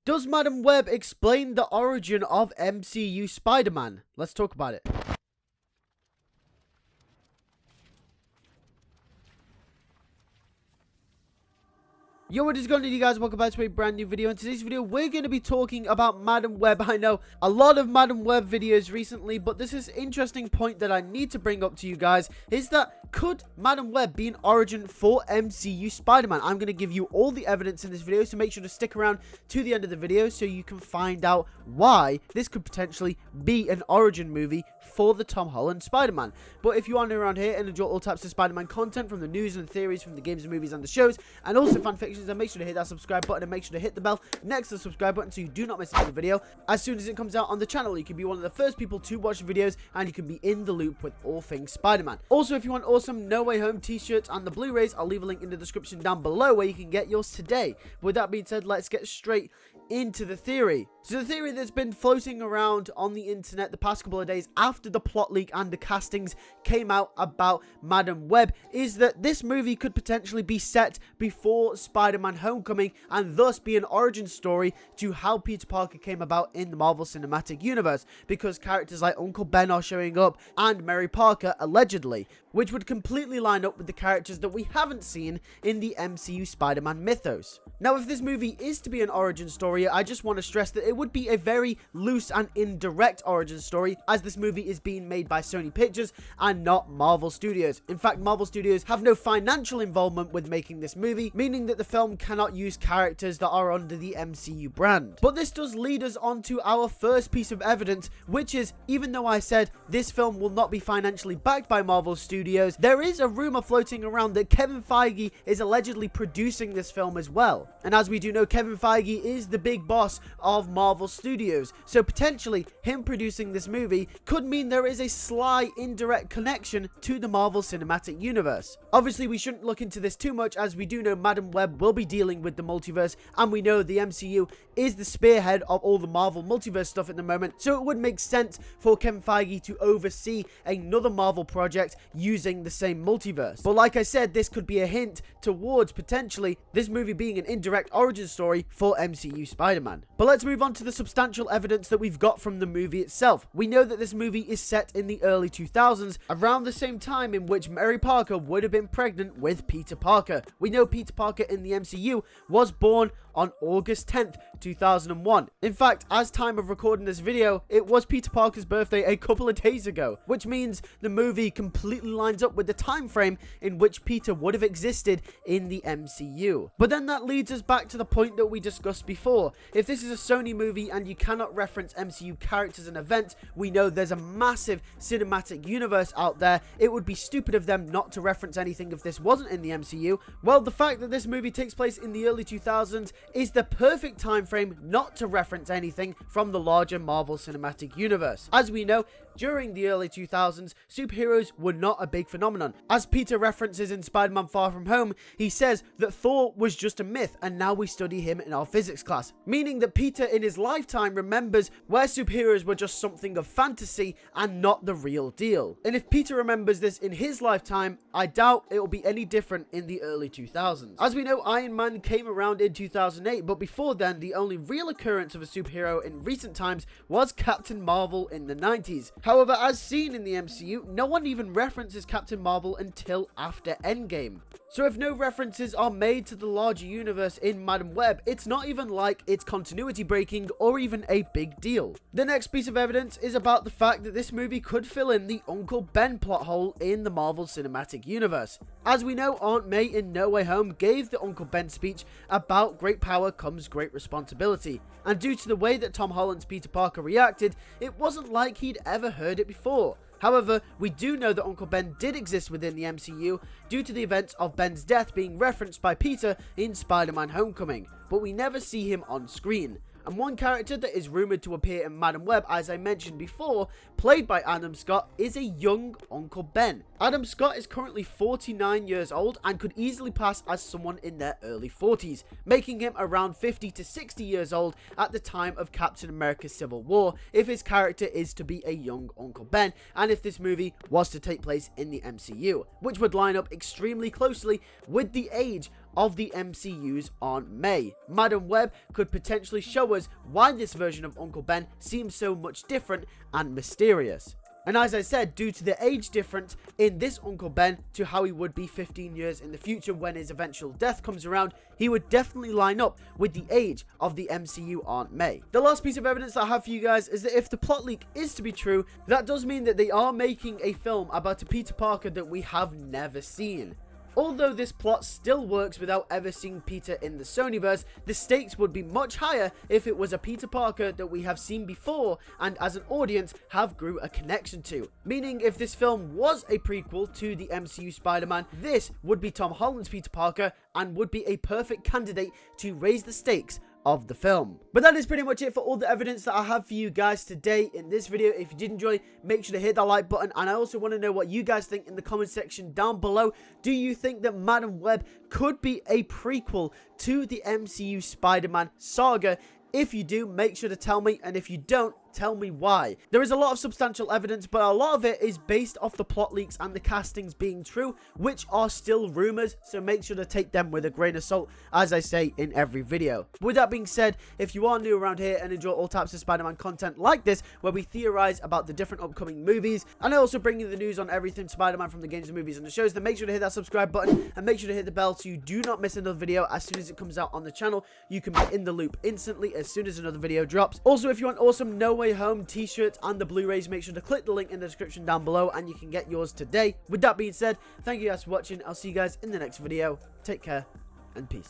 Does Madam Web explain the origin of MCU Spider-Man? Let's talk about it. Yo, what is going on, you guys? Welcome back to a brand new video. In today's video, we're going to be talking about Madam Web. I know a lot of Madam Web videos recently, but this is an interesting point that I need to bring up to you guys, is that could Madam Web be an origin for MCU Spider-Man? I'm going to give you all the evidence in this video, so make sure to stick around to the end of the video so you can find out why this could potentially be an origin movie for the Tom Hollands Spider-Man. But if you are new around here and enjoy all types of Spider-Man content, from the news and theories, from the games and movies and the shows, and also fan fiction, then make sure to hit that subscribe button and make sure to hit the bell next to the subscribe button so you do not miss a video. As soon as it comes out on the channel, you can be one of the first people to watch videos and you can be in the loop with all things Spider-Man. Also, if you want awesome No Way Home t-shirts and the Blu-rays, I'll leave a link in the description down below where you can get yours today. With that being said, let's get straight into the theory. So the theory that's been floating around on the internet the past couple of days after the plot leak and the castings came out about Madam Web is that this movie could potentially be set before Spider-Man Homecoming and thus be an origin story to how Peter Parker came about in the Marvel Cinematic Universe, because characters like Uncle Ben are showing up and Mary Parker allegedly, which would completely line up with the characters that we haven't seen in the MCU Spider-Man mythos. Now, if this movie is to be an origin story, I just want to stress that it would be a very loose and indirect origin story, as this movie is being made by Sony Pictures and not Marvel Studios. In fact, Marvel Studios have no financial involvement with making this movie, meaning that the film cannot use characters that are under the MCU brand. But this does lead us on to our first piece of evidence, which is, even though I said this film will not be financially backed by Marvel Studios, there is a rumor floating around that Kevin Feige is allegedly producing this film as well. And as we do know, Kevin Feige is the big boss of Marvel Studios, so potentially him producing this movie could mean there is a sly indirect connection to the Marvel Cinematic Universe. Obviously, we shouldn't look into this too much, as we do know Madam Web will be dealing with the multiverse, and we know the MCU is the spearhead of all the Marvel multiverse stuff at the moment, so it would make sense for Kevin Feige to oversee another Marvel project using the same multiverse. But like I said, this could be a hint towards potentially this movie being an indirect origin story for MCU Spider-Man. But let's move on to the substantial evidence that we've got from the movie itself. We know that this movie is set in the early 2000s, around the same time in which Mary Parker would have been pregnant with Peter Parker. We know Peter Parker in the MCU was born on August 10th, 2001. In fact, as time of recording this video, it was Peter Parker's birthday a couple of days ago, which means the movie completely lines up with the time frame in which Peter would have existed in the MCU. But then that leads us back to the point that we discussed before. If this is a Sony movie and you cannot reference MCU characters and events, we know there's a massive cinematic universe out there. It would be stupid of them not to reference anything if this wasn't in the MCU. Well, the fact that this movie takes place in the early 2000s is the perfect time frame not to reference anything from the larger Marvel Cinematic Universe. As we know, during the early 2000s, superheroes were not a big phenomenon. As Peter references in Spider-Man Far From Home, he says that Thor was just a myth and now we study him in our physics class, meaning that Peter in his lifetime remembers where superheroes were just something of fantasy and not the real deal. And if Peter remembers this in his lifetime, I doubt it will be any different in the early 2000s. As we know, Iron Man came around in 2008, but before then, the only real occurrence of a superhero in recent times was Captain Marvel in the 90s. However, as seen in the MCU, no one even references Captain Marvel until after Endgame. So if no references are made to the larger universe in Madam Web, it's not even like it's continuity breaking or even a big deal. The next piece of evidence is about the fact that this movie could fill in the Uncle Ben plot hole in the Marvel Cinematic Universe. As we know, Aunt May in No Way Home gave the Uncle Ben speech about great power comes great responsibility, and due to the way that Tom Holland's Peter Parker reacted, it wasn't like he'd ever heard it before. However, we do know that Uncle Ben did exist within the MCU due to the events of Ben's death being referenced by Peter in Spider-Man Homecoming, but we never see him on screen. And one character that is rumoured to appear in Madam Web, as I mentioned before, played by Adam Scott, is a young Uncle Ben. Adam Scott is currently 49 years old and could easily pass as someone in their early 40s, making him around 50 to 60 years old at the time of Captain America's Civil War, if his character is to be a young Uncle Ben, and if this movie was to take place in the MCU, which would line up extremely closely with the age of the MCU's Aunt May. Madam Web could potentially show us why this version of Uncle Ben seems so much different and mysterious. And as I said, due to the age difference in this Uncle Ben to how he would be 15 years in the future when his eventual death comes around, he would definitely line up with the age of the MCU Aunt May. The last piece of evidence that I have for you guys is that if the plot leak is to be true, that does mean that they are making a film about a Peter Parker that we have never seen. Although this plot still works without ever seeing Peter in the Sonyverse, the stakes would be much higher if it was a Peter Parker that we have seen before and as an audience have grew a connection to. Meaning if this film was a prequel to the MCU Spider-Man, this would be Tom Holland's Peter Parker and would be a perfect candidate to raise the stakes of the film. But that is pretty much it for all the evidence that I have for you guys today in this video. If you did enjoy, make sure to hit that like button, and I also want to know what you guys think in the comment section down below. Do you think that Madam Web could be a prequel to the MCU Spider-Man saga? If you do, make sure to tell me, and if you don't, tell me why. There is a lot of substantial evidence, but a lot of it is based off the plot leaks and the castings being true, which are still rumors, so make sure to take them with a grain of salt, as I say in every video. With that being said, if you are new around here and enjoy all types of Spider-Man content like this, where we theorize about the different upcoming movies, and I also bring you the news on everything Spider-Man from the games, and movies, and the shows, then make sure to hit that subscribe button, and make sure to hit the bell so you do not miss another video as soon as it comes out on the channel. You can be in the loop instantly as soon as another video drops. Also, if you want awesome No Way Home t-shirts and the Blu-rays, make sure to click the link in the description down below and you can get yours today. With that being said, thank you guys for watching. I'll see you guys in the next video. Take care and peace.